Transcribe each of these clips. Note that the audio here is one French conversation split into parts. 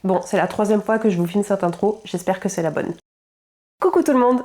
Bon, c'est la 3e fois que je vous filme cette intro, j'espère que c'est la bonne. Coucou tout le monde!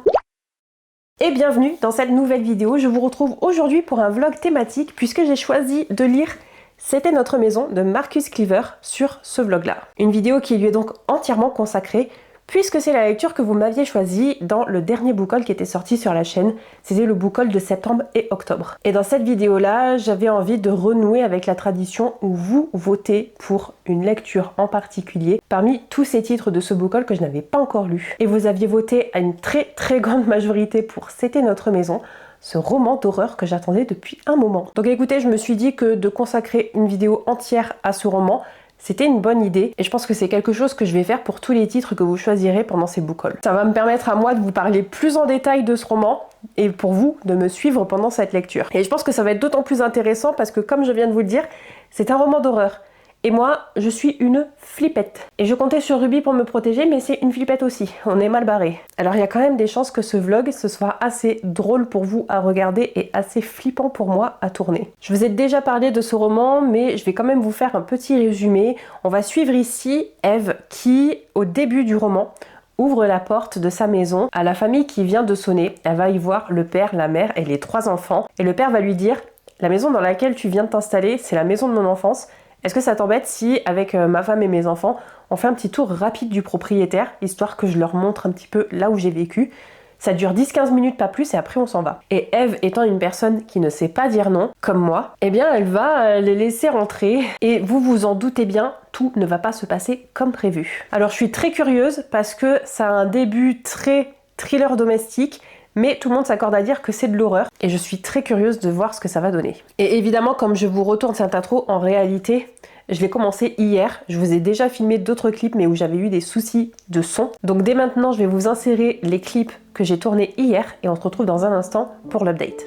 Et bienvenue dans cette nouvelle vidéo. Je vous retrouve aujourd'hui pour un vlog thématique puisque j'ai choisi de lire C'était notre maison de Marcus Cleaver sur ce vlog-là. Une vidéo qui lui est donc entièrement consacrée puisque c'est la lecture que vous m'aviez choisie dans le dernier book haul qui était sorti sur la chaîne. C'était le book haul de septembre et octobre. Et dans cette vidéo-là, j'avais envie de renouer avec la tradition où vous votez pour une lecture en particulier parmi tous ces titres de ce book haul que je n'avais pas encore lu. Et vous aviez voté à une très grande majorité pour C'était notre maison, ce roman d'horreur que j'attendais depuis un moment. Donc écoutez, je me suis dit que de consacrer une vidéo entière à ce roman, c'était une bonne idée et je pense que c'est quelque chose que je vais faire pour tous les titres que vous choisirez pendant ces book hauls. Ça va me permettre à moi de vous parler plus en détail de ce roman et pour vous de me suivre pendant cette lecture. Et je pense que ça va être d'autant plus intéressant parce que comme je viens de vous le dire, c'est un roman d'horreur. Et moi, je suis une flippette. Et je comptais sur Ruby pour me protéger, mais c'est une flippette aussi. On est mal barré. Alors il y a quand même des chances que ce vlog, ce soit assez drôle pour vous à regarder et assez flippant pour moi à tourner. Je vous ai déjà parlé de ce roman, mais je vais quand même vous faire un petit résumé. On va suivre ici Eve qui, au début du roman, ouvre la porte de sa maison à la famille qui vient de sonner. Elle va y voir le père, la mère et les 3 enfants. Et le père va lui dire « La maison dans laquelle tu viens de t'installer, c'est la maison de mon enfance. Est-ce que ça t'embête si, avec ma femme et mes enfants, on fait un petit tour rapide du propriétaire, histoire que je leur montre un petit peu là où j'ai vécu. Ça dure 10-15 minutes, pas plus, et après on s'en va. » Et Eve étant une personne qui ne sait pas dire non, comme moi, eh bien elle va les laisser rentrer. Et vous vous en doutez bien, tout ne va pas se passer comme prévu. Alors je suis très curieuse parce que ça a un début très thriller domestique, mais tout le monde s'accorde à dire que c'est de l'horreur et je suis très curieuse de voir ce que ça va donner. Et évidemment, comme je vous retourne cette intro, en réalité, je l'ai commencé hier. Je vous ai déjà filmé d'autres clips mais où j'avais eu des soucis de son. Donc dès maintenant, je vais vous insérer les clips que j'ai tournés hier et on se retrouve dans un instant pour l'update.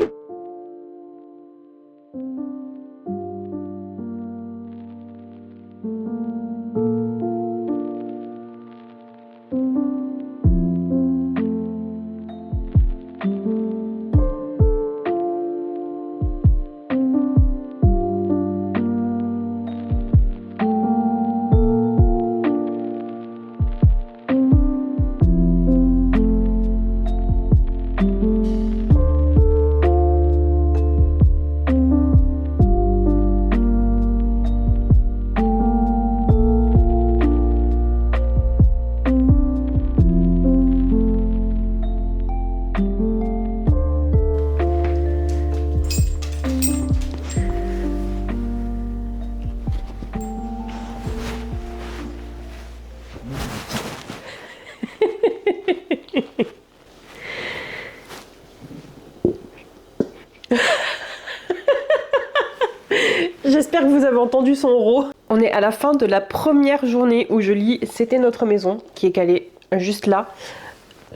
J'espère que vous avez entendu son rot. On est à la fin de la première journée où je lis C'était notre maison, qui est calée juste là.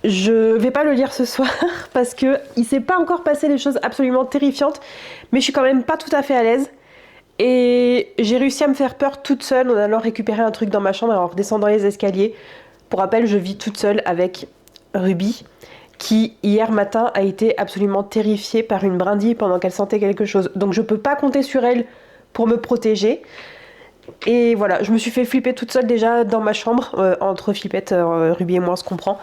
Je vais pas le lire ce soir parce que il s'est pas encore passé des choses absolument terrifiantes, mais je suis quand même pas tout à fait à l'aise. Et j'ai réussi à me faire peur toute seule en allant récupérer un truc dans ma chambre et en redescendant les escaliers. Pour rappel, je vis toute seule avec Ruby, qui hier matin a été absolument terrifiée par une brindille pendant qu'elle sentait quelque chose. Donc je peux pas compter sur elle pour me protéger. Et voilà, je me suis fait flipper toute seule déjà dans ma chambre, entre flippettes, Ruby et moi on se comprend.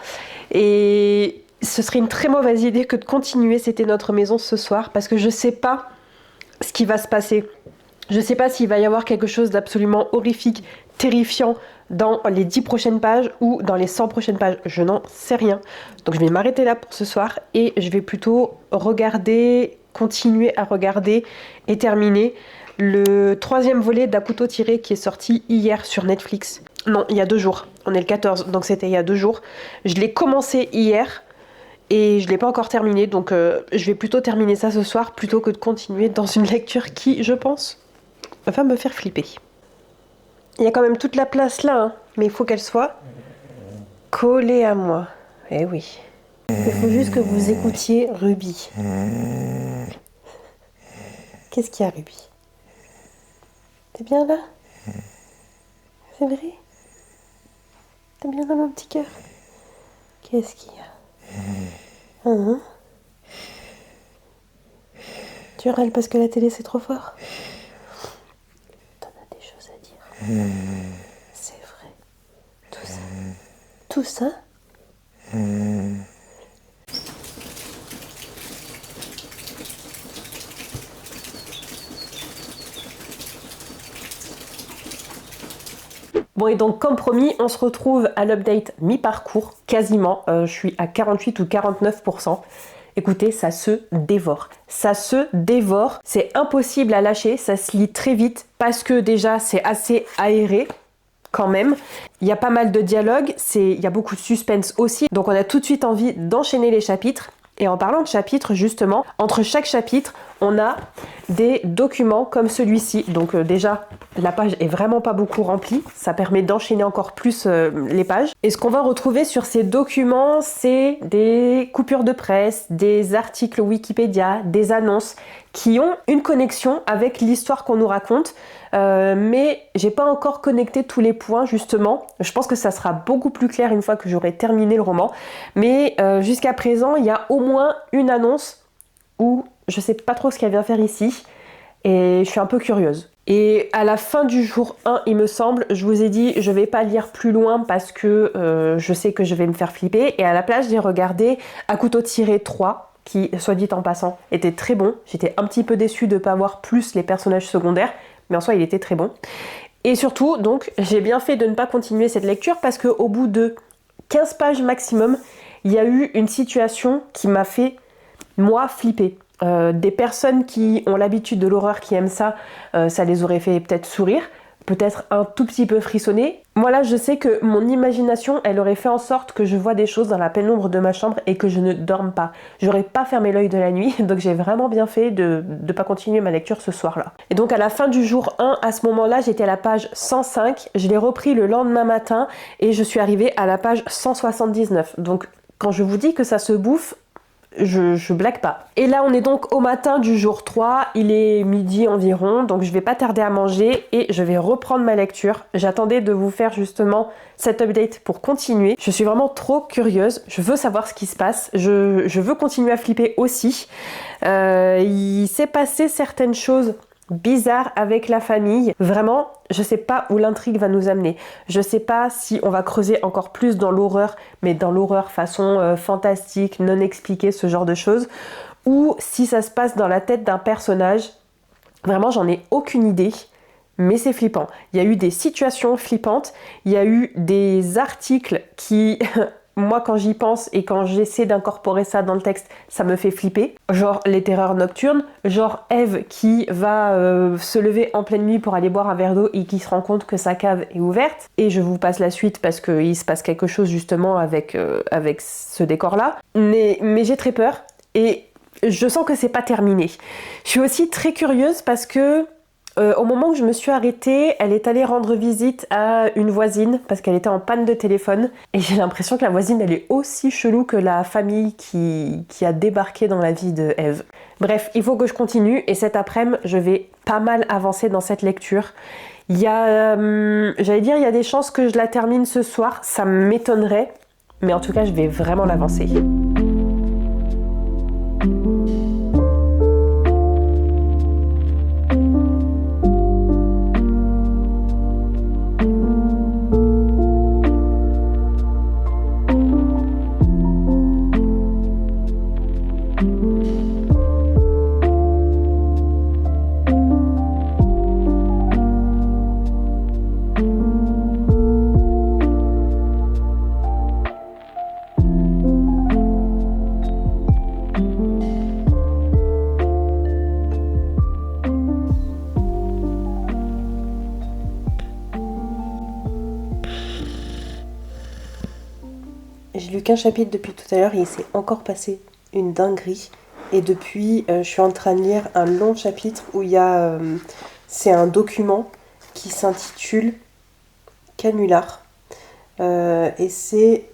Et ce serait une très mauvaise idée que de continuer C'était notre maison ce soir, parce que je sais pas ce qui va se passer. Je sais pas s'il va y avoir quelque chose d'absolument horrifique, terrifiant dans les 10 prochaines pages ou dans les 100 prochaines pages, je n'en sais rien. Donc je vais m'arrêter là pour ce soir et je vais plutôt regarder, continuer à regarder et terminer le 3e volet d'À couteau tiré qui est sorti hier sur Netflix. Non, il y a 2 jours. On est le 14, donc c'était il y a 2 jours. Je l'ai commencé hier et je l'ai pas encore terminé, donc je vais plutôt terminer ça ce soir plutôt que de continuer dans une lecture qui, je pense, va me faire flipper. Il y a quand même toute la place là, hein, mais il faut qu'elle soit collée à moi. Eh oui. Il faut juste que vous écoutiez Ruby. Qu'est-ce qu'il y a, Ruby? T'es bien là? C'est vrai? T'es bien dans mon petit cœur? Qu'est-ce qu'il y a? Hein? Tu râles parce que la télé c'est trop fort? T'en as des choses à dire. C'est vrai. tout ça? Bon, et donc comme promis, on se retrouve à l'update mi-parcours, quasiment. Je suis à 48 ou 49%. Écoutez, ça se dévore. Ça se dévore. C'est impossible à lâcher, ça se lit très vite parce que déjà c'est assez aéré quand même. Il y a pas mal de dialogues, il y a beaucoup de suspense aussi. Donc on a tout de suite envie d'enchaîner les chapitres. Et en parlant de chapitres, justement, entre chaque chapitre, on a des documents comme celui-ci. Donc déjà, la page est vraiment pas beaucoup remplie. Ça permet d'enchaîner encore plus les pages. Et ce qu'on va retrouver sur ces documents, c'est des coupures de presse, des articles Wikipédia, des annonces qui ont une connexion avec l'histoire qu'on nous raconte. Mais j'ai pas encore connecté tous les points justement. Je pense que ça sera beaucoup plus clair une fois que j'aurai terminé le roman. Mais jusqu'à présent, il y a au moins une annonce où je sais pas trop ce qu'elle vient faire ici. Et je suis un peu curieuse. Et à la fin du jour 1, il me semble, je vous ai dit, je vais pas lire plus loin parce que je sais que je vais me faire flipper. Et à la place, j'ai regardé À couteau tiré 3, qui, soit dit en passant, était très bon. J'étais un petit peu déçue de pas voir plus les personnages secondaires, mais en soi, il était très bon. Et surtout, donc, j'ai bien fait de ne pas continuer cette lecture parce qu'au bout de 15 pages maximum, il y a eu une situation qui m'a fait, moi, flipper. Des personnes qui ont l'habitude de l'horreur, qui aiment ça, ça les aurait fait peut-être sourire, peut-être un tout petit peu frissonner. Moi là, je sais que mon imagination, elle aurait fait en sorte que je vois des choses dans la pénombre de ma chambre et que je ne dorme pas. J'aurais pas fermé l'œil de la nuit, donc j'ai vraiment bien fait de pas continuer ma lecture ce soir-là. Et donc à la fin du jour 1, à ce moment-là, j'étais à la page 105, je l'ai repris le lendemain matin et je suis arrivée à la page 179. Donc quand je vous dis que ça se bouffe, je blague pas. Et là on est donc au matin du jour 3, il est midi environ, donc je vais pas tarder à manger et je vais reprendre ma lecture. J'attendais de vous faire justement cet update pour continuer. Je suis vraiment trop curieuse, je veux savoir ce qui se passe, je veux continuer à flipper aussi. Il s'est passé certaines choses bizarre avec la famille. Vraiment, je sais pas où l'intrigue va nous amener. Je sais pas si on va creuser encore plus dans l'horreur, mais dans l'horreur façon fantastique, non expliquée, ce genre de choses, ou si ça se passe dans la tête d'un personnage. Vraiment, j'en ai aucune idée, mais c'est flippant. Il y a eu des situations flippantes, il y a eu des articles qui... Moi, quand j'y pense et quand j'essaie d'incorporer ça dans le texte, ça me fait flipper. Genre les terreurs nocturnes, genre Eve qui va se lever en pleine nuit pour aller boire un verre d'eau et qui se rend compte que sa cave est ouverte. Et je vous passe la suite parce qu'il se passe quelque chose justement avec ce décor-là. Mais j'ai très peur et je sens que c'est pas terminé. Je suis aussi très curieuse parce que au moment où je me suis arrêtée, elle est allée rendre visite à une voisine parce qu'elle était en panne de téléphone et j'ai l'impression que la voisine elle est aussi chelou que la famille qui a débarqué dans la vie de Eve. Bref, il faut que je continue et cet après-midi je vais pas mal avancer dans cette lecture. Il y a, j'allais dire, il y a des chances que je la termine ce soir, ça m'étonnerait, mais en tout cas je vais vraiment l'avancer. J'ai lu qu'un chapitre depuis tout à l'heure et il s'est encore passé une dinguerie. Et depuis, je suis en train de lire un long chapitre où il y a... c'est un document qui s'intitule Canular. Et c'est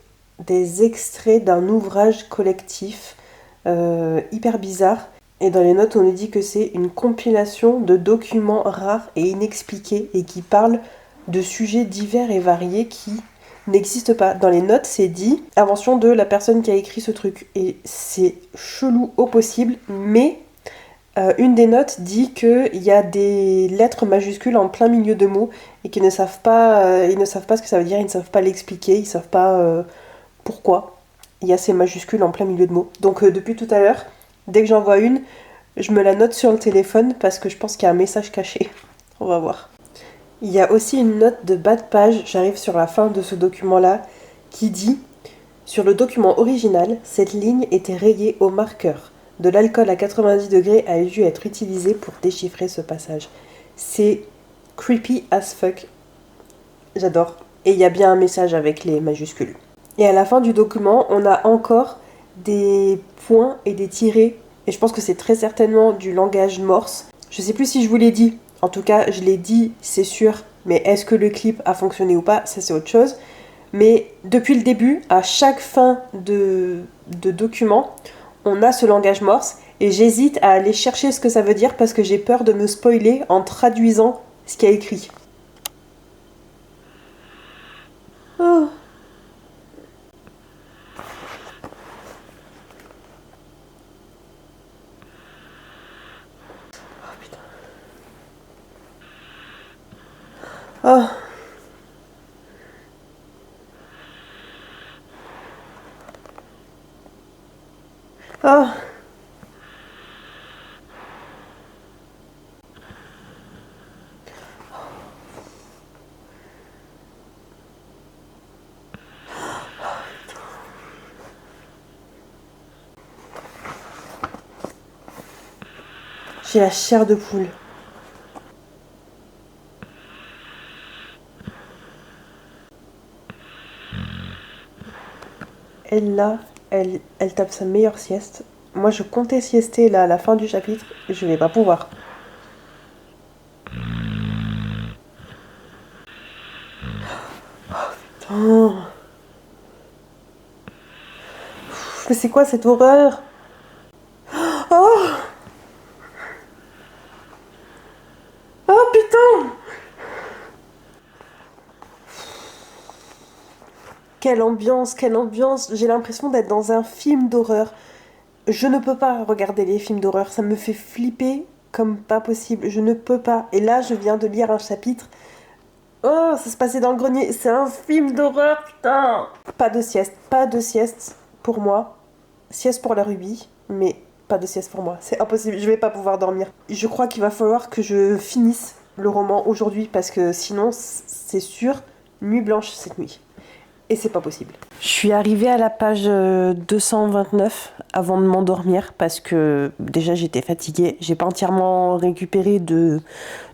des extraits d'un ouvrage collectif hyper bizarre. Et dans les notes, on nous dit que c'est une compilation de documents rares et inexpliqués et qui parlent de sujets divers et variés qui... n'existe pas. Dans les notes, c'est dit invention de la personne qui a écrit ce truc. Et c'est chelou au possible, mais Une des notes dit qu'il y a des lettres majuscules en plein milieu de mots et qu'ils ne savent pas, ils ne savent pas ce que ça veut dire, ils ne savent pas l'expliquer, ils ne savent pas pourquoi il y a ces majuscules en plein milieu de mots. Donc depuis tout à l'heure, dès que j'en vois une, je me la note sur le téléphone parce que je pense qu'il y a un message caché. On va voir. Il y a aussi une note de bas de page, j'arrive sur la fin de ce document-là, qui dit: sur le document original, cette ligne était rayée au marqueur. De l'alcool à 90 degrés a dû être utilisé pour déchiffrer ce passage. C'est creepy as fuck. J'adore. Et il y a bien un message avec les majuscules. Et à la fin du document, on a encore des points et des tirets. Et je pense que c'est très certainement du langage morse. Je sais plus si je vous l'ai dit. En tout cas, je l'ai dit, c'est sûr. Mais est-ce que le clip a fonctionné ou pas? Ça, c'est autre chose. Mais depuis le début, à chaque fin de document, on a ce langage morse et j'hésite à aller chercher ce que ça veut dire parce que j'ai peur de me spoiler en traduisant ce qu'il y a écrit. Oh. Oh putain. Oh. Oh. J'ai la chair de poule. Elle là, elle tape sa meilleure sieste. Moi je comptais siester là à la fin du chapitre, je vais pas pouvoir. Oh. Mais c'est quoi cette horreur? Oh. Oh putain. Quelle ambiance, quelle ambiance. J'ai l'impression d'être dans un film d'horreur. Je ne peux pas regarder les films d'horreur, ça me fait flipper comme pas possible. Je ne peux pas. Et là, je viens de lire un chapitre. Oh, ça se passait dans le grenier. C'est un film d'horreur, putain. Pas de sieste pour moi. Sieste pour la Ruby, mais pas de sieste pour moi. C'est impossible, je vais pas pouvoir dormir. Je crois qu'il va falloir que je finisse le roman aujourd'hui parce que sinon, c'est sûr, nuit blanche cette nuit. Et c'est pas possible. Je suis arrivée à la page 229 avant de m'endormir parce que déjà j'étais fatiguée. J'ai pas entièrement récupéré de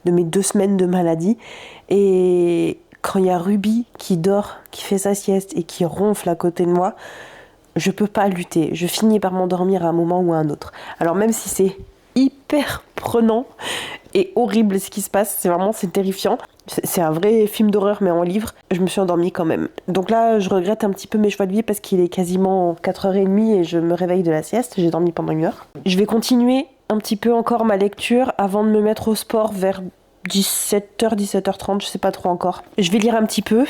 mes 2 semaines de maladie. Et quand il y a Ruby qui dort, qui fait sa sieste et qui ronfle à côté de moi, je peux pas lutter. Je finis par m'endormir à un moment ou à un autre. Alors même si c'est hyper prenant et horrible ce qui se passe, c'est terrifiant. C'est un vrai film d'horreur mais en livre. Je me suis endormie quand même. Donc là, je regrette un petit peu mes choix de vie parce qu'il est quasiment 4h30 et je me réveille de la sieste. J'ai dormi pendant 1 heure. Je vais continuer un petit peu encore ma lecture avant de me mettre au sport vers 17h, 17h30, je sais pas trop encore. Je vais lire un petit peu.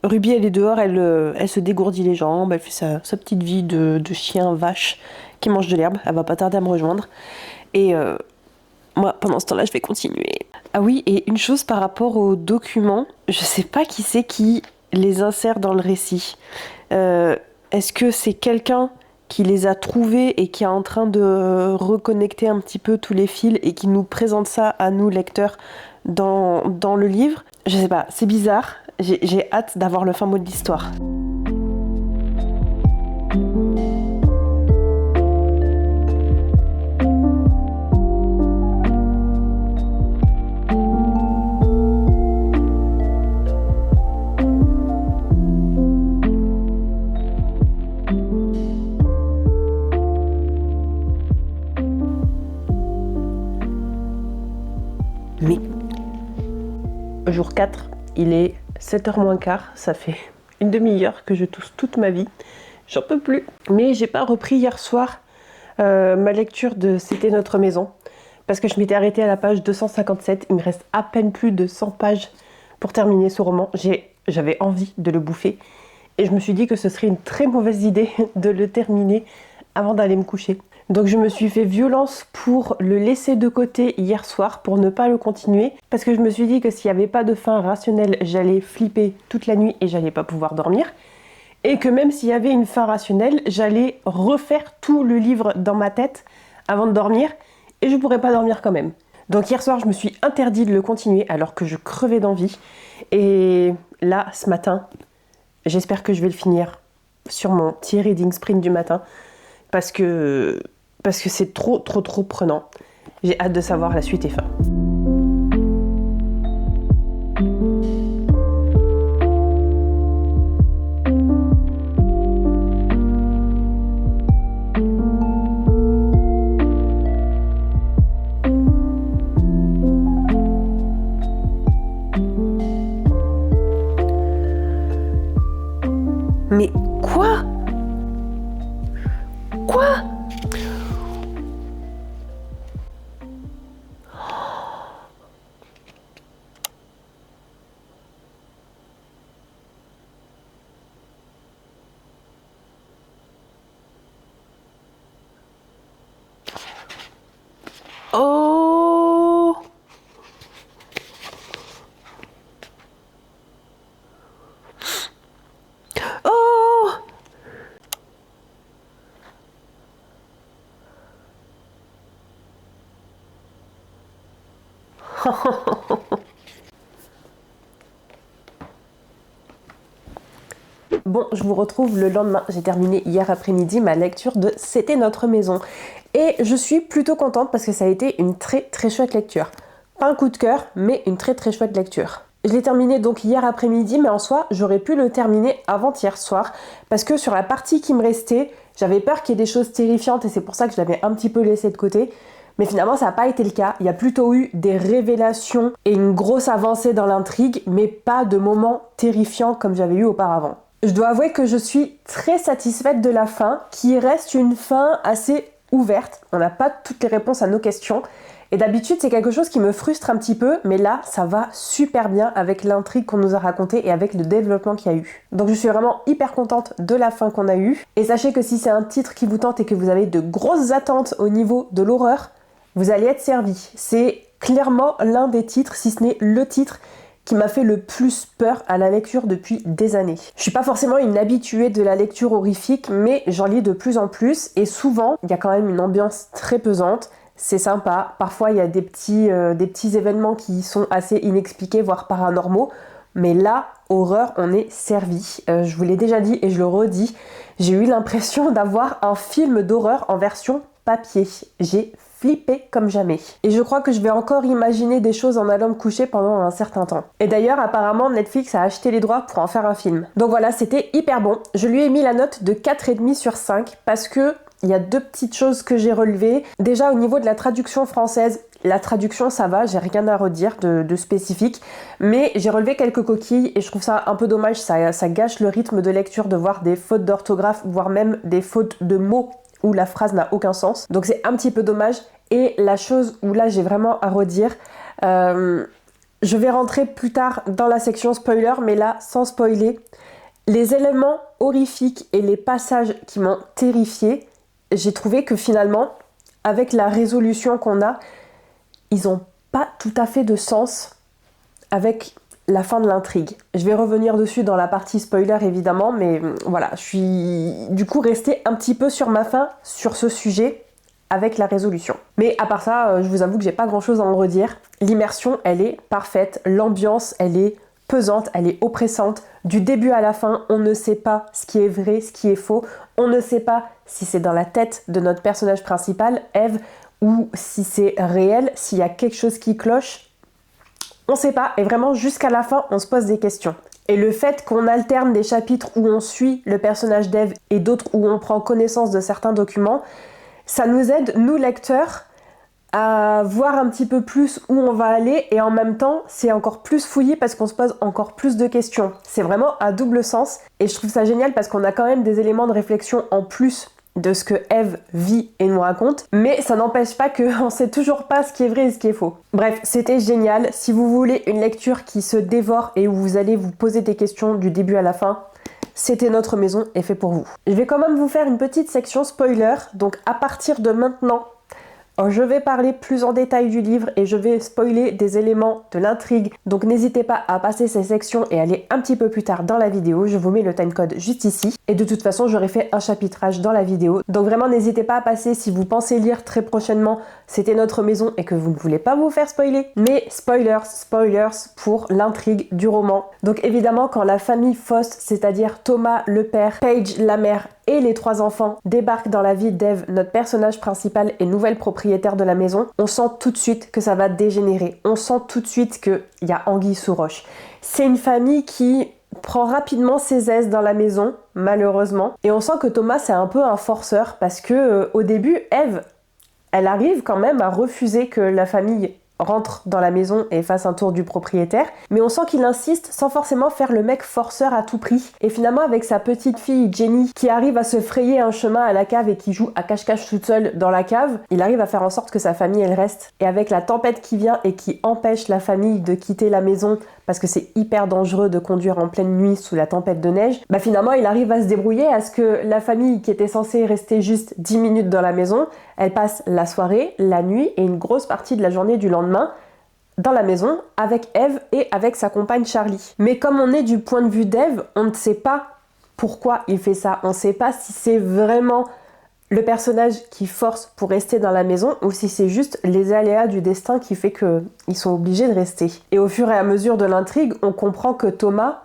Ruby, elle est dehors, elle se dégourdit les jambes, elle fait sa petite vie de chien vache qui mange de l'herbe. Elle va pas tarder à me rejoindre. Et moi, pendant ce temps-là, je vais continuer. Ah oui, et une chose par rapport aux documents, je sais pas qui c'est qui les insère dans le récit. Est-ce que c'est quelqu'un qui les a trouvés et qui est en train de reconnecter un petit peu tous les fils et qui nous présente ça à nous, lecteurs, dans le livre? Je sais pas, c'est bizarre. J'ai hâte d'avoir le fin mot de l'histoire. Mais jour 4, il est 7h moins quart, ça fait une demi-heure que je tousse toute ma vie. J'en peux plus. Mais j'ai pas repris hier soir ma lecture de C'était notre maison parce que je m'étais arrêtée à la page 257. Il me reste à peine plus de 100 pages pour terminer ce roman. J'avais envie de le bouffer et je me suis dit que ce serait une très mauvaise idée de le terminer avant d'aller me coucher. Donc je me suis fait violence pour le laisser de côté hier soir, pour ne pas le continuer, parce que je me suis dit que s'il n'y avait pas de fin rationnelle, j'allais flipper toute la nuit et j'allais pas pouvoir dormir. Et que même s'il y avait une fin rationnelle, j'allais refaire tout le livre dans ma tête avant de dormir, et je pourrais pas dormir quand même. Donc hier soir, je me suis interdit de le continuer alors que je crevais d'envie. Et là, ce matin, j'espère que je vais le finir sur mon petit reading sprint du matin, parce que c'est trop prenant. J'ai hâte de savoir la suite et fin. Mais quoi? Quoi? Oh! Oh! Bon, je vous retrouve le lendemain. J'ai terminé hier après-midi ma lecture de C'était notre maison. Et je suis plutôt contente parce que ça a été une très chouette lecture. Pas un coup de cœur, mais une très chouette lecture. Je l'ai terminé donc hier après-midi, mais en soi, j'aurais pu le terminer avant-hier soir, parce que sur la partie qui me restait, j'avais peur qu'il y ait des choses terrifiantes et c'est pour ça que je l'avais un petit peu laissé de côté. Mais finalement, ça n'a pas été le cas. Il y a plutôt eu des révélations et une grosse avancée dans l'intrigue, mais pas de moments terrifiants comme j'avais eu auparavant. Je dois avouer que je suis très satisfaite de la fin, qui reste une fin assez ouverte. On n'a pas toutes les réponses à nos questions. Et d'habitude, c'est quelque chose qui me frustre un petit peu, mais là, ça va super bien avec l'intrigue qu'on nous a racontée et avec le développement qu'il y a eu. Donc je suis vraiment hyper contente de la fin qu'on a eue. Et sachez que si c'est un titre qui vous tente et que vous avez de grosses attentes au niveau de l'horreur, vous allez être servi. C'est clairement l'un des titres, si ce n'est le titre, qui m'a fait le plus peur à la lecture depuis des années. Je suis pas forcément une habituée de la lecture horrifique, mais j'en lis de plus en plus, et souvent, il y a quand même une ambiance très pesante. C'est sympa. Parfois, il y a des petits événements qui sont assez inexpliqués, voire paranormaux. Mais là, horreur, on est servi. Je vous l'ai déjà dit et je le redis. J'ai eu l'impression d'avoir un film d'horreur en version papier. J'ai flippé comme jamais. Et je crois que je vais encore imaginer des choses en allant me coucher pendant un certain temps. Et d'ailleurs, apparemment, Netflix a acheté les droits pour en faire un film. Donc voilà, c'était hyper bon. Je lui ai mis la note de 4,5 sur 5 parce que il y a deux petites choses que j'ai relevées. Déjà, au niveau de la traduction française, la traduction, ça va, j'ai rien à redire de spécifique. Mais j'ai relevé quelques coquilles et je trouve ça un peu dommage. Ça gâche le rythme de lecture de voir des fautes d'orthographe, voire même des fautes de mots où la phrase n'a aucun sens. Donc c'est un petit peu dommage. Et la chose où là, j'ai vraiment à redire... je vais rentrer plus tard dans la section spoiler, mais là, sans spoiler, les éléments horrifiques et les passages qui m'ont terrifiée, j'ai trouvé que finalement, avec la résolution qu'on a, ils n'ont pas tout à fait de sens avec la fin de l'intrigue. Je vais revenir dessus dans la partie spoiler évidemment, mais voilà, je suis du coup restée un petit peu sur ma faim sur ce sujet avec la résolution. Mais à part ça, je vous avoue que j'ai pas grand chose à en redire. L'immersion, elle est parfaite, l'ambiance, elle est pesante, elle est oppressante. Du début à la fin, on ne sait pas ce qui est vrai, ce qui est faux. On ne sait pas si c'est dans la tête de notre personnage principal, Eve, ou si c'est réel, s'il y a quelque chose qui cloche. On sait pas, et vraiment jusqu'à la fin, on se pose des questions. Et le fait qu'on alterne des chapitres où on suit le personnage d'Eve et d'autres où on prend connaissance de certains documents, ça nous aide, nous lecteurs, à voir un petit peu plus où on va aller et en même temps, c'est encore plus fouillé parce qu'on se pose encore plus de questions. C'est vraiment à double sens et je trouve ça génial parce qu'on a quand même des éléments de réflexion en plus de ce que Eve vit et nous raconte, mais ça n'empêche pas qu'on sait toujours pas ce qui est vrai et ce qui est faux. Bref, c'était génial. Si vous voulez une lecture qui se dévore et où vous allez vous poser des questions du début à la fin, C'était notre maison est fait pour vous. Je vais quand même vous faire une petite section spoiler, donc à partir de maintenant, je vais parler plus en détail du livre et je vais spoiler des éléments de l'intrigue. Donc n'hésitez pas à passer ces sections et aller un petit peu plus tard dans la vidéo. Je vous mets le timecode juste ici. Et de toute façon, j'aurai fait un chapitrage dans la vidéo. Donc vraiment, n'hésitez pas à passer si vous pensez lire très prochainement C'était notre maison et que vous ne voulez pas vous faire spoiler. Mais spoilers pour l'intrigue du roman. Donc évidemment, quand la famille Faust, c'est-à-dire Thomas, le père, Paige, la mère, et les 3 enfants débarquent dans la vie d'Eve, notre personnage principal et nouvelle propriétaire de la maison, on sent tout de suite que ça va dégénérer. On sent tout de suite qu'il y a anguille sous roche. C'est une famille qui prend rapidement ses aises dans la maison, malheureusement. Et on sent que Thomas, c'est un peu un forceur parce que au début, Eve, elle arrive quand même à refuser que la famille rentre dans la maison et fasse un tour du propriétaire, mais on sent qu'il insiste sans forcément faire le mec forceur à tout prix. Et finalement, avec sa petite fille Jenny qui arrive à se frayer un chemin à la cave et qui joue à cache-cache toute seule dans la cave, il arrive à faire en sorte que sa famille elle reste. Et avec la tempête qui vient et qui empêche la famille de quitter la maison parce que c'est hyper dangereux de conduire en pleine nuit sous la tempête de neige, bah finalement il arrive à se débrouiller à ce que la famille qui était censée rester juste 10 minutes dans la maison, elle passe la soirée, la nuit et une grosse partie de la journée du lendemain dans la maison avec Eve et avec sa compagne Charlie. Mais comme on est du point de vue d'Eve, on ne sait pas pourquoi il fait ça. On ne sait pas si c'est vraiment le personnage qui force pour rester dans la maison ou si c'est juste les aléas du destin qui fait qu'ils sont obligés de rester. Et au fur et à mesure de l'intrigue, on comprend que Thomas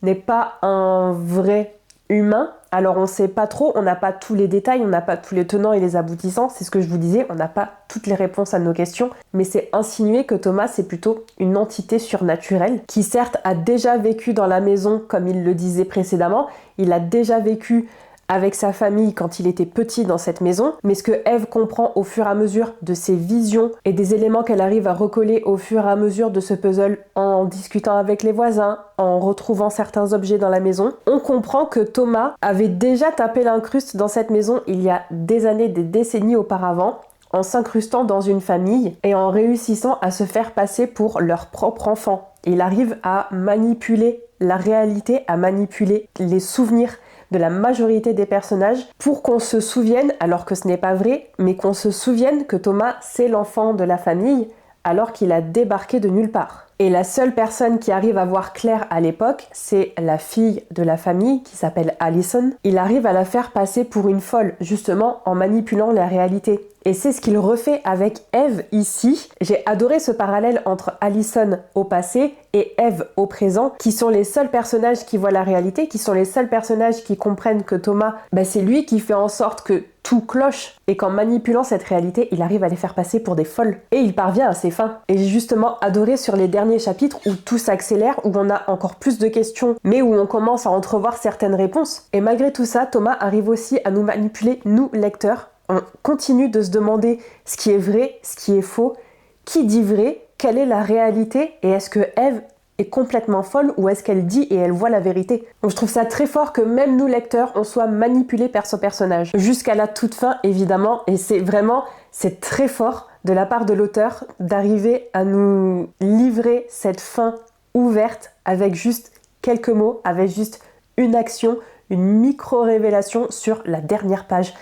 n'est pas un vrai humain. Alors on sait pas trop, on n'a pas tous les détails, on n'a pas tous les tenants et les aboutissants, c'est ce que je vous disais, on n'a pas toutes les réponses à nos questions, mais c'est insinué que Thomas c'est plutôt une entité surnaturelle qui certes a déjà vécu dans la maison comme il le disait précédemment, il a déjà vécu avec sa famille quand il était petit dans cette maison, mais ce que Eve comprend au fur et à mesure de ses visions et des éléments qu'elle arrive à recoller au fur et à mesure de ce puzzle en discutant avec les voisins, en retrouvant certains objets dans la maison, on comprend que Thomas avait déjà tapé l'incruste dans cette maison il y a des années, des décennies auparavant, en s'incrustant dans une famille et en réussissant à se faire passer pour leur propre enfant. Il arrive à manipuler la réalité, à manipuler les souvenirs de la majorité des personnages pour qu'on se souvienne, alors que ce n'est pas vrai, mais qu'on se souvienne que Thomas c'est l'enfant de la famille alors qu'il a débarqué de nulle part. Et la seule personne qui arrive à voir clair à l'époque, c'est la fille de la famille qui s'appelle Allison. Il arrive à la faire passer pour une folle, justement en manipulant la réalité. Et c'est ce qu'il refait avec Eve ici. J'ai adoré ce parallèle entre Allison au passé et Eve au présent, qui sont les seuls personnages qui voient la réalité, qui sont les seuls personnages qui comprennent que Thomas, c'est lui qui fait en sorte que tout cloche et qu'en manipulant cette réalité, il arrive à les faire passer pour des folles. Et il parvient à ses fins. Et j'ai justement adoré sur les derniers chapitres où tout s'accélère, où on a encore plus de questions, mais où on commence à entrevoir certaines réponses. Et malgré tout ça, Thomas arrive aussi à nous manipuler, nous, lecteurs. On continue de se demander ce qui est vrai, ce qui est faux, qui dit vrai, quelle est la réalité, et est-ce que Eve est complètement folle ou est-ce qu'elle dit et elle voit la vérité. Donc je trouve ça très fort que même nous lecteurs, on soit manipulés par ce personnage. Jusqu'à la toute fin, évidemment, et c'est très fort de la part de l'auteur d'arriver à nous livrer cette fin ouverte avec juste quelques mots, avec juste une action, une micro-révélation sur la dernière page.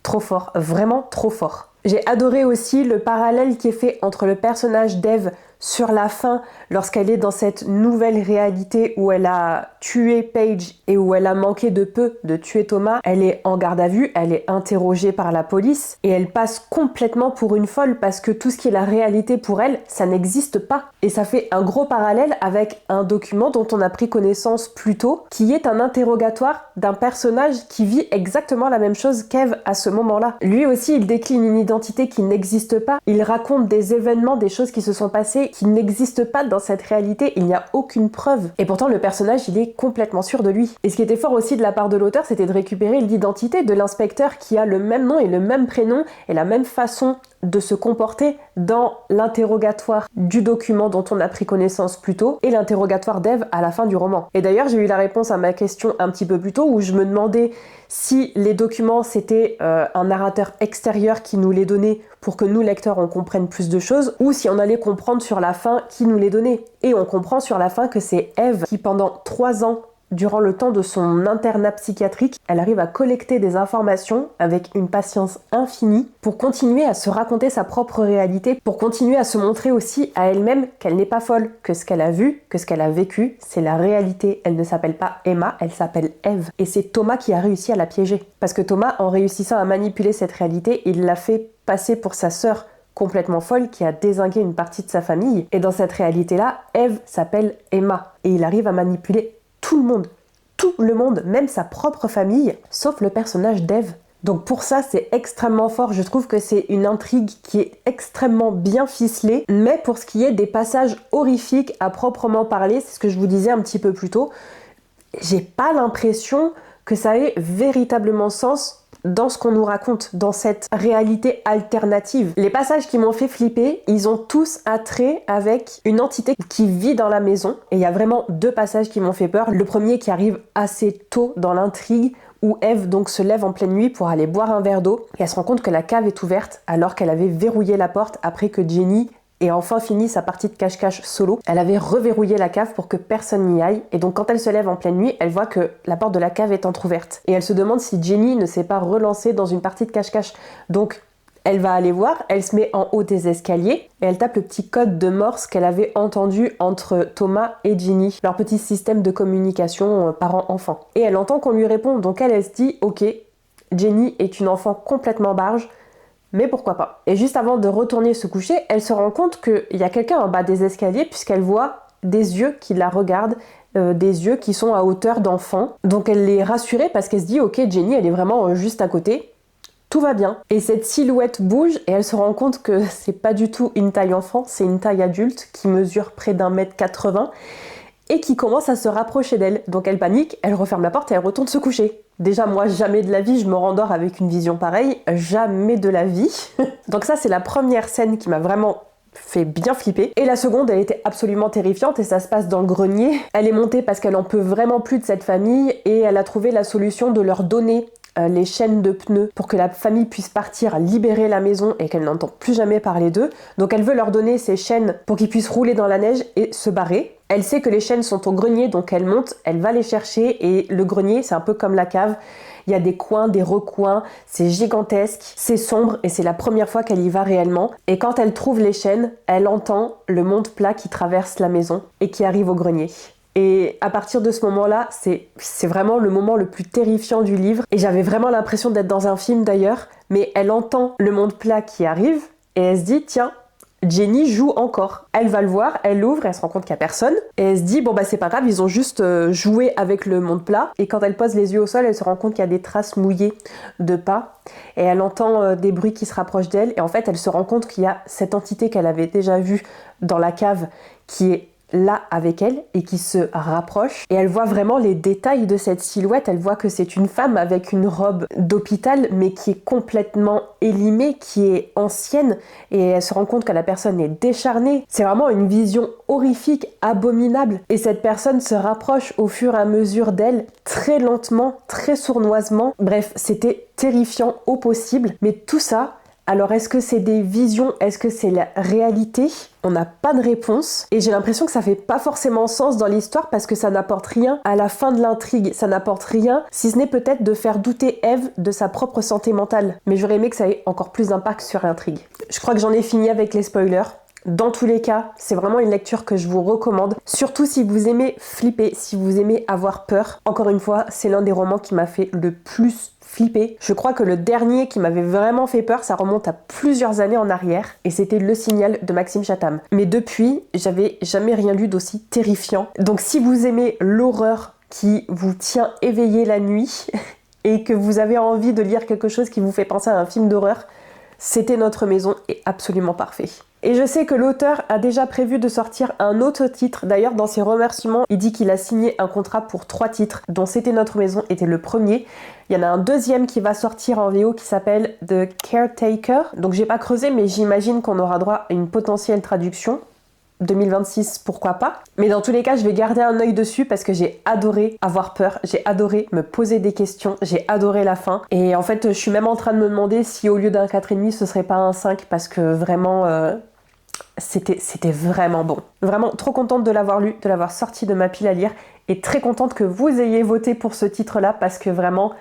Trop fort, vraiment trop fort. J'ai adoré aussi le parallèle qui est fait entre le personnage d'Eve sur la fin, lorsqu'elle est dans cette nouvelle réalité où elle a tué Paige et où elle a manqué de peu de tuer Thomas. Elle est en garde à vue, elle est interrogée par la police et elle passe complètement pour une folle parce que tout ce qui est la réalité pour elle, ça n'existe pas. Et ça fait un gros parallèle avec un document dont on a pris connaissance plus tôt, qui est un interrogatoire d'un personnage qui vit exactement la même chose qu'Eve à ce moment-là. Lui aussi, il décline une identité qui n'existe pas. Il raconte des événements, des choses qui se sont passées qui n'existe pas dans cette réalité, il n'y a aucune preuve. Et pourtant le personnage il est complètement sûr de lui. Et ce qui était fort aussi de la part de l'auteur, c'était de récupérer l'identité de l'inspecteur qui a le même nom et le même prénom et la même façon de se comporter dans l'interrogatoire du document dont on a pris connaissance plus tôt et l'interrogatoire d'Eve à la fin du roman. Et d'ailleurs j'ai eu la réponse à ma question un petit peu plus tôt où je me demandais si les documents c'était un narrateur extérieur qui nous les donnait pour que nous lecteurs on comprenne plus de choses ou si on allait comprendre sur la fin qui nous les donnait. Et on comprend sur la fin que c'est Eve qui pendant 3 ans durant le temps de son internat psychiatrique, elle arrive à collecter des informations avec une patience infinie pour continuer à se raconter sa propre réalité, pour continuer à se montrer aussi à elle-même qu'elle n'est pas folle, que ce qu'elle a vu, que ce qu'elle a vécu, c'est la réalité. Elle ne s'appelle pas Emma, elle s'appelle Eve. Et c'est Thomas qui a réussi à la piéger. Parce que Thomas, en réussissant à manipuler cette réalité, il l'a fait passer pour sa sœur complètement folle qui a dézingué une partie de sa famille. Et dans cette réalité-là, Eve s'appelle Emma. Et il arrive à manipuler tout le monde, même sa propre famille, sauf le personnage d'Eve. Donc pour ça, c'est extrêmement fort. Je trouve que c'est une intrigue qui est extrêmement bien ficelée. Mais pour ce qui est des passages horrifiques à proprement parler, c'est ce que je vous disais un petit peu plus tôt, j'ai pas l'impression que ça ait véritablement sens dans ce qu'on nous raconte, dans cette réalité alternative. Les passages qui m'ont fait flipper, ils ont tous un trait avec une entité qui vit dans la maison. Et il y a vraiment 2 passages qui m'ont fait peur. Le premier qui arrive assez tôt dans l'intrigue, où Eve donc se lève en pleine nuit pour aller boire un verre d'eau. Et elle se rend compte que la cave est ouverte alors qu'elle avait verrouillé la porte après que Jenny ait enfin fini sa partie de cache-cache solo. Elle avait reverrouillé la cave pour que personne n'y aille. Et donc quand elle se lève en pleine nuit, elle voit que la porte de la cave est entrouverte. Et elle se demande si Jenny ne s'est pas relancée dans une partie de cache-cache. Donc elle va aller voir, elle se met en haut des escaliers et elle tape le petit code de Morse qu'elle avait entendu entre Thomas et Jenny, leur petit système de communication parent-enfant. Et elle entend qu'on lui répond, donc elle se dit « Ok, Jenny est une enfant complètement barge, mais pourquoi pas ?» Et juste avant de retourner se coucher, elle se rend compte qu'il y a quelqu'un en bas des escaliers puisqu'elle voit des yeux qui la regardent, des yeux qui sont à hauteur d'enfant. Donc elle est rassurée parce qu'elle se dit « Ok, Jenny, elle est vraiment juste à côté. » Tout va bien. Et cette silhouette bouge et elle se rend compte que c'est pas du tout une taille enfant, c'est une taille adulte qui mesure près d'1m80 et qui commence à se rapprocher d'elle. Donc elle panique, elle referme la porte et elle retourne se coucher. Déjà moi, jamais de la vie je me rendors avec une vision pareille, jamais de la vie. Donc ça c'est la première scène qui m'a vraiment fait bien flipper. Et la seconde, elle était absolument terrifiante et ça se passe dans le grenier. Elle est montée parce qu'elle en peut vraiment plus de cette famille et elle a trouvé la solution de leur donner les chaînes de pneus pour que la famille puisse partir libérer la maison et qu'elle n'entend plus jamais parler d'eux. Donc elle veut leur donner ces chaînes pour qu'ils puissent rouler dans la neige et se barrer. Elle sait que les chaînes sont au grenier, donc elle monte, elle va les chercher et le grenier, c'est un peu comme la cave. Il y a des coins, des recoins, c'est gigantesque, c'est sombre et c'est la première fois qu'elle y va réellement. Et quand elle trouve les chaînes, elle entend le monde plat qui traverse la maison et qui arrive au grenier. Et à partir de ce moment-là, c'est vraiment le moment le plus terrifiant du livre. Et j'avais vraiment l'impression d'être dans un film d'ailleurs. Mais elle entend le monde plat qui arrive et elle se dit, tiens, Jenny joue encore. Elle va le voir, elle l'ouvre, elle se rend compte qu'il n'y a personne. Et elle se dit, bon bah c'est pas grave, ils ont juste joué avec le monde plat. Et quand elle pose les yeux au sol, elle se rend compte qu'il y a des traces mouillées de pas. Et elle entend des bruits qui se rapprochent d'elle. Et en fait, elle se rend compte qu'il y a cette entité qu'elle avait déjà vue dans la cave qui est là avec elle et qui se rapproche et elle voit vraiment les détails de cette silhouette. Elle voit que c'est une femme avec une robe d'hôpital mais qui est complètement élimée, qui est ancienne et elle se rend compte que la personne est décharnée. C'est vraiment une vision horrifique, abominable et cette personne se rapproche au fur et à mesure d'elle, très lentement, très sournoisement. Bref, c'était terrifiant au possible, mais tout ça, alors est-ce que c'est des visions? Est-ce que c'est la réalité? On n'a pas de réponse. Et j'ai l'impression que ça fait pas forcément sens dans l'histoire parce que ça n'apporte rien à la fin de l'intrigue. Ça n'apporte rien, si ce n'est peut-être de faire douter Eve de sa propre santé mentale. Mais j'aurais aimé que ça ait encore plus d'impact sur l'intrigue. Je crois que j'en ai fini avec les spoilers. Dans tous les cas, c'est vraiment une lecture que je vous recommande. Surtout si vous aimez flipper, si vous aimez avoir peur. Encore une fois, c'est l'un des romans qui m'a fait le plus flipper. Je crois que le dernier qui m'avait vraiment fait peur, ça remonte à plusieurs années en arrière et c'était Le Signal de Maxime Chatham. Mais depuis, j'avais jamais rien lu d'aussi terrifiant. Donc si vous aimez l'horreur qui vous tient éveillé la nuit et que vous avez envie de lire quelque chose qui vous fait penser à un film d'horreur, C'était notre maison est absolument parfait. Et je sais que l'auteur a déjà prévu de sortir un autre titre. D'ailleurs, dans ses remerciements, il dit qu'il a signé un contrat pour 3 titres, dont C'était notre maison était le premier. Il y en a un deuxième qui va sortir en VO qui s'appelle The Caretaker. Donc j'ai pas creusé, mais j'imagine qu'on aura droit à une potentielle traduction. 2026, pourquoi pas. Mais dans tous les cas, je vais garder un œil dessus parce que j'ai adoré avoir peur, j'ai adoré me poser des questions, j'ai adoré la fin. Et en fait, je suis même en train de me demander si au lieu d'un 4,5, ce serait pas un 5 parce que vraiment... c'était vraiment bon. Vraiment trop contente de l'avoir lu, de l'avoir sorti de ma pile à lire et très contente que vous ayez voté pour ce titre-là parce que vraiment,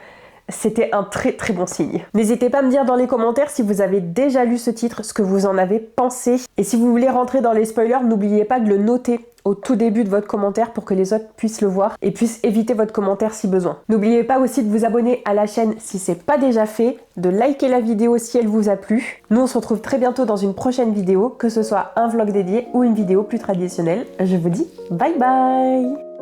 c'était un très très bon signe. N'hésitez pas à me dire dans les commentaires si vous avez déjà lu ce titre, ce que vous en avez pensé. Et si vous voulez rentrer dans les spoilers, n'oubliez pas de le noter au tout début de votre commentaire pour que les autres puissent le voir et puissent éviter votre commentaire si besoin. N'oubliez pas aussi de vous abonner à la chaîne si c'est pas déjà fait, de liker la vidéo si elle vous a plu. Nous on se retrouve très bientôt dans une prochaine vidéo, que ce soit un vlog dédié ou une vidéo plus traditionnelle. Je vous dis bye bye!